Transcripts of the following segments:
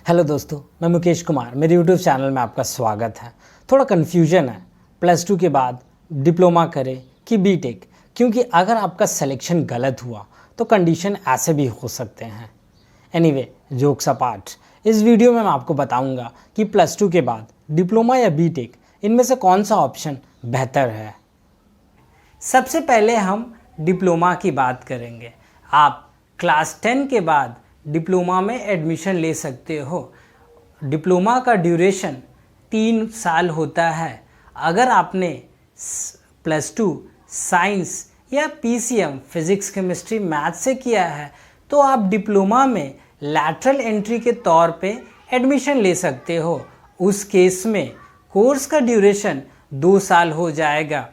Hello दोस्तों, मैं मुकेश कुमार। मेरे यूट्यूब चैनल में आपका स्वागत है। थोड़ा कन्फ्यूजन है, प्लस टू के बाद डिप्लोमा करें कि बीटेक, क्योंकि अगर आपका सिलेक्शन गलत हुआ तो कंडीशन ऐसे भी हो सकते हैं। एनीवे, जोक्स अपार्ट, इस वीडियो में मैं आपको बताऊंगा कि प्लस टू के बाद डिप्लोमा या बीटेक, इनमें से कौन सा ऑप्शन बेहतर है। सबसे पहले हम डिप्लोमा की बात करेंगे। आप क्लास 10 के बाद डिप्लोमा में एडमिशन ले सकते हो। डिप्लोमा का ड्यूरेशन 3 साल होता है। अगर आपने प्लस टू साइंस या पीसीएम फिज़िक्स केमिस्ट्री मैथ से किया है तो आप डिप्लोमा में लैटरल एंट्री के तौर पे एडमिशन ले सकते हो। उस केस में कोर्स का ड्यूरेशन 2 साल हो जाएगा।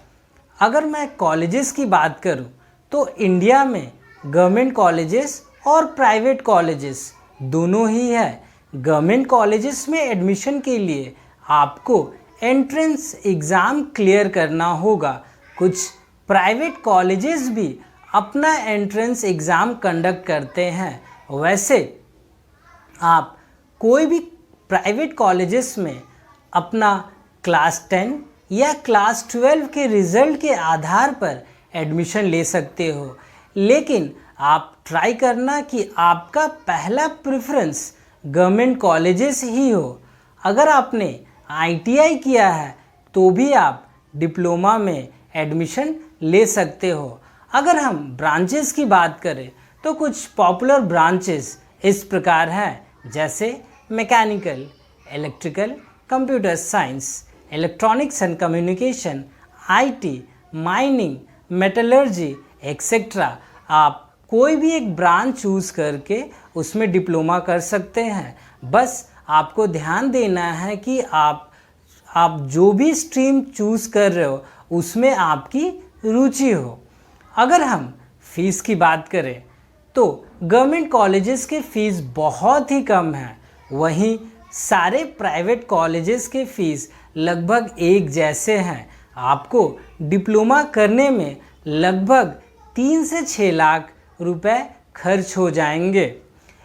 अगर मैं कॉलेजेस की बात करूं तो इंडिया में गवर्नमेंट कॉलेजेस और प्राइवेट कॉलेजेस दोनों ही है। गवर्नमेंट कॉलेजेस में एडमिशन के लिए आपको एंट्रेंस एग्ज़ाम क्लियर करना होगा। कुछ प्राइवेट कॉलेजेस भी अपना एंट्रेंस एग्ज़ाम कंडक्ट करते हैं। वैसे आप कोई भी प्राइवेट कॉलेजेस में अपना क्लास 10 या क्लास 12 के रिज़ल्ट के आधार पर एडमिशन ले सकते हो, लेकिन आप ट्राई करना कि आपका पहला प्रेफरेंस गवर्नमेंट कॉलेजेस ही हो। अगर आपने आईटीआई किया है तो भी आप डिप्लोमा में एडमिशन ले सकते हो। अगर हम ब्रांचेस की बात करें तो कुछ पॉपुलर ब्रांचेस इस प्रकार हैं, जैसे mechanical, electrical, computer science, electronics and communication, IT, mining, metallurgy etcetera. आप कोई भी एक ब्रांच चूज़ करके उसमें डिप्लोमा कर सकते हैं। बस आपको ध्यान देना है कि आप जो भी स्ट्रीम चूज़ कर रहे हो उसमें आपकी रुचि हो। अगर हम फीस की बात करें तो गवर्नमेंट कॉलेजेस के फ़ीस बहुत ही कम है। वहीं सारे प्राइवेट कॉलेजेस के फ़ीस लगभग एक जैसे हैं। आपको डिप्लोमा करने में लगभग 3 से 6 लाख रुपए खर्च हो जाएंगे।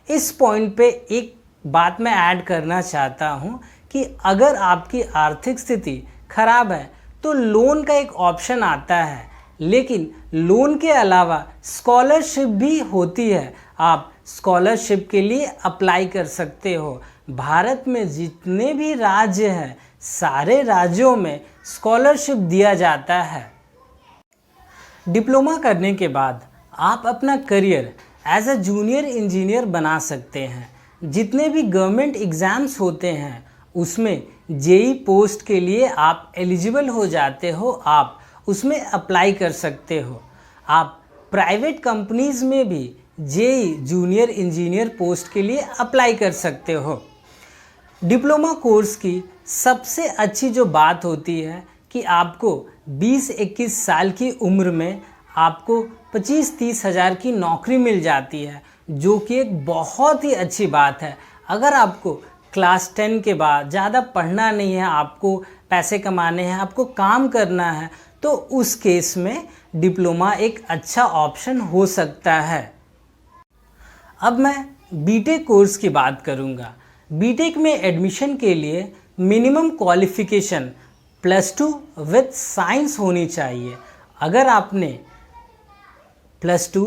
इस पॉइंट पे एक बात मैं ऐड करना चाहता हूँ कि अगर आपकी आर्थिक स्थिति खराब है तो लोन का एक ऑप्शन आता है, लेकिन लोन के अलावा स्कॉलरशिप भी होती है। आप स्कॉलरशिप के लिए अप्लाई कर सकते हो। भारत में जितने भी राज्य हैं सारे राज्यों में स्कॉलरशिप दिया जाता है। डिप्लोमा करने के बाद आप अपना career as a junior engineer बना सकते हैं। जितने भी गवर्नमेंट एग्ज़ाम्स होते हैं उसमें जेई पोस्ट के लिए आप एलिजिबल हो जाते हो, आप उसमें अप्लाई कर सकते हो। आप प्राइवेट कंपनीज़ में भी जेई जूनियर इंजीनियर पोस्ट के लिए अप्लाई कर सकते हो। डिप्लोमा कोर्स की सबसे अच्छी जो बात होती है कि आपको 20-21 साल की उम्र में आपको 25-30 हज़ार की नौकरी मिल जाती है, जो कि एक बहुत ही अच्छी बात है। अगर आपको क्लास 10 के बाद ज़्यादा पढ़ना नहीं है, आपको पैसे कमाने हैं, आपको काम करना है, तो उस केस में डिप्लोमा एक अच्छा ऑप्शन हो सकता है। अब मैं बीटेक कोर्स की बात करूँगा। बीटेक में एडमिशन के लिए मिनिमम क्वालिफ़िकेशन +2 विथ साइंस होनी चाहिए। अगर आपने +2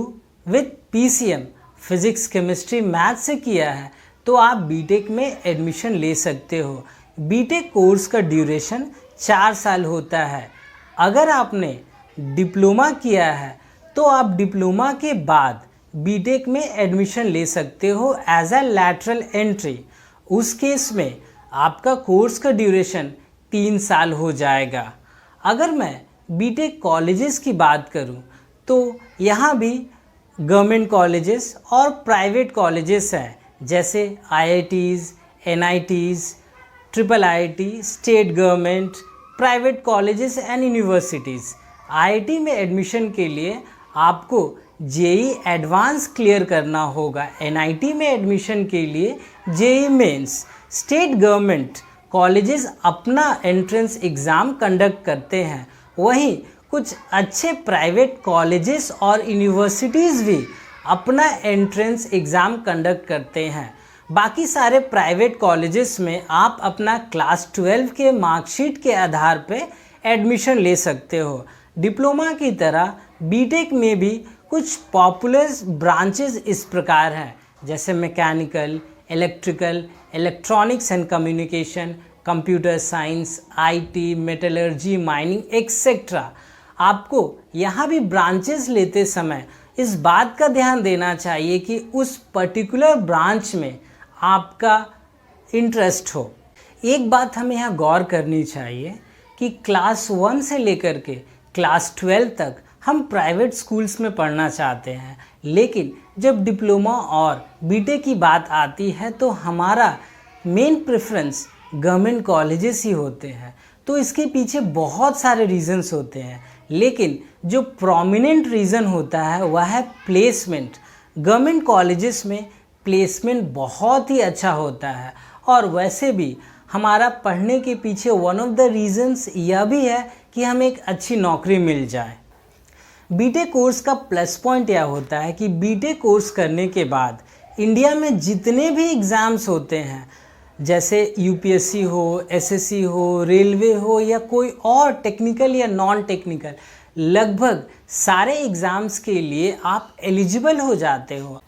with PCM physics chemistry math से किया है तो आप बीटेक में एडमिशन ले सकते हो। बीटेक कोर्स का ड्यूरेशन 4 साल होता है। अगर आपने डिप्लोमा किया है तो आप डिप्लोमा के बाद बीटेक में एडमिशन ले सकते हो एज अ लैटरल एंट्री। उस केस में आपका कोर्स का ड्यूरेशन 3 साल हो जाएगा। अगर मैं बीटेक कॉलेजेस की बात करूं तो यहाँ भी गवर्नमेंट कॉलेजेस और प्राइवेट कॉलेजेस हैं, जैसे IITs, NITs, IIT, state government, private colleges and universities. IIT में एडमिशन के लिए आपको जेई एडवांस क्लियर करना होगा। एनआईटी में एडमिशन के लिए JEE Mains. State government colleges अपना एंट्रेंस एग्ज़ाम कंडक्ट करते हैं। वहीं कुछ अच्छे प्राइवेट कॉलेजेस और यूनिवर्सिटीज़ भी अपना एंट्रेंस एग्ज़ाम कंडक्ट करते हैं। बाकी सारे प्राइवेट कॉलेजेस में आप अपना क्लास 12 के मार्कशीट के आधार पे एडमिशन ले सकते हो। डिप्लोमा की तरह बीटेक में भी कुछ पॉपुलर ब्रांचेस इस प्रकार हैं, जैसे mechanical, electrical, electronics and communication, computer science, IT, metallurgy, mining etcetera. आपको यहाँ भी ब्रांचेस लेते समय इस बात का ध्यान देना चाहिए कि उस पर्टिकुलर ब्रांच में आपका इंटरेस्ट हो। एक बात हमें यहाँ गौर करनी चाहिए कि क्लास 1 से लेकर के क्लास 12 तक हम प्राइवेट स्कूल्स में पढ़ना चाहते हैं, लेकिन जब डिप्लोमा और बीटेक की बात आती है तो हमारा मेन प्रेफरेंस गवर्नमेंट कॉलेजेस ही होते हैं। तो इसके पीछे बहुत सारे रीजंस होते हैं, लेकिन जो प्रोमिनेंट रीज़न होता है वह है प्लेसमेंट। गवर्नमेंट कॉलेजेस में प्लेसमेंट बहुत ही अच्छा होता है, और वैसे भी हमारा पढ़ने के पीछे वन ऑफ द रीज़न्स यह भी है कि हमें एक अच्छी नौकरी मिल जाए। बीटेक कोर्स का प्लस पॉइंट यह होता है कि बीटेक कोर्स करने के बाद इंडिया में जितने भी एग्ज़ाम्स होते हैं, जैसे यूपीएससी हो, एसएससी हो, रेलवे हो या कोई और टेक्निकल या नॉन टेक्निकल, लगभग सारे एग्ज़ाम्स के लिए आप एलिजिबल हो जाते हो।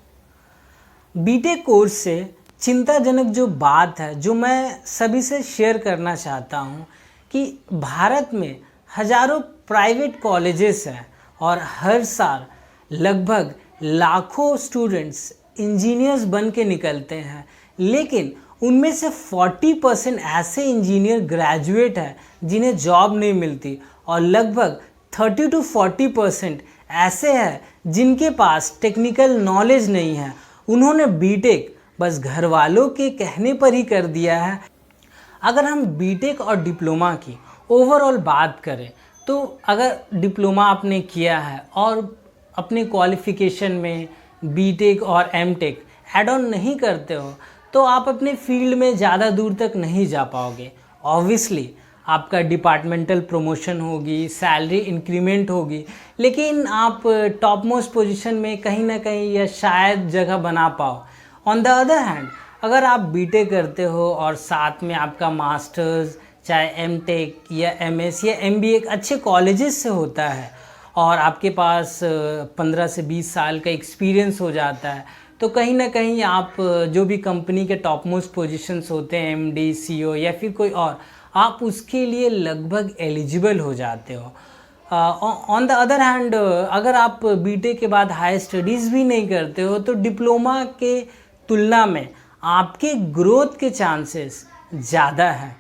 बीटेक कोर्स से चिंताजनक जो बात है जो मैं सभी से शेयर करना चाहता हूँ कि भारत में हज़ारों प्राइवेट कॉलेजेस हैं और हर साल लगभग लाखों स्टूडेंट्स इंजीनियर्स बन के निकलते हैं, लेकिन उनमें से 40% ऐसे इंजीनियर ग्रेजुएट हैं जिन्हें जॉब नहीं मिलती, और लगभग 30 to 40% ऐसे हैं जिनके पास टेक्निकल नॉलेज नहीं है। उन्होंने बीटेक बस घर वालों के कहने पर ही कर दिया है। अगर हम बीटेक और डिप्लोमा की ओवरऑल बात करें तो अगर डिप्लोमा आपने किया है और अपने क्वालिफ़िकेशन में बीटेक और एमटेक ऐड ऑन नहीं करते हो तो आप अपने फील्ड में ज़्यादा दूर तक नहीं जा पाओगे। ऑब्वियसली आपका डिपार्टमेंटल प्रमोशन होगी, सैलरी इंक्रीमेंट होगी, लेकिन आप टॉप मोस्ट पोजीशन में कहीं ना कहीं या शायद जगह बना पाओ। ऑन द अदर हैंड अगर आप बीटेक करते हो और साथ में आपका मास्टर्स चाहे एमटेक या एमएस या एमबीए एक अच्छे कॉलेजेस से होता है और आपके पास 15 से 20 साल का एक्सपीरियंस हो जाता है, तो कहीं ना कहीं आप जो भी कंपनी के टॉप मोस्ट पोजीशंस होते हैं, एमडी, सीईओ या फिर कोई और, आप उसके लिए लगभग एलिजिबल हो जाते हो। ऑन द अदर हैंड अगर आप बीटेक के बाद हाई स्टडीज़ भी नहीं करते हो तो डिप्लोमा के तुलना में आपके ग्रोथ के चांसेस ज़्यादा है।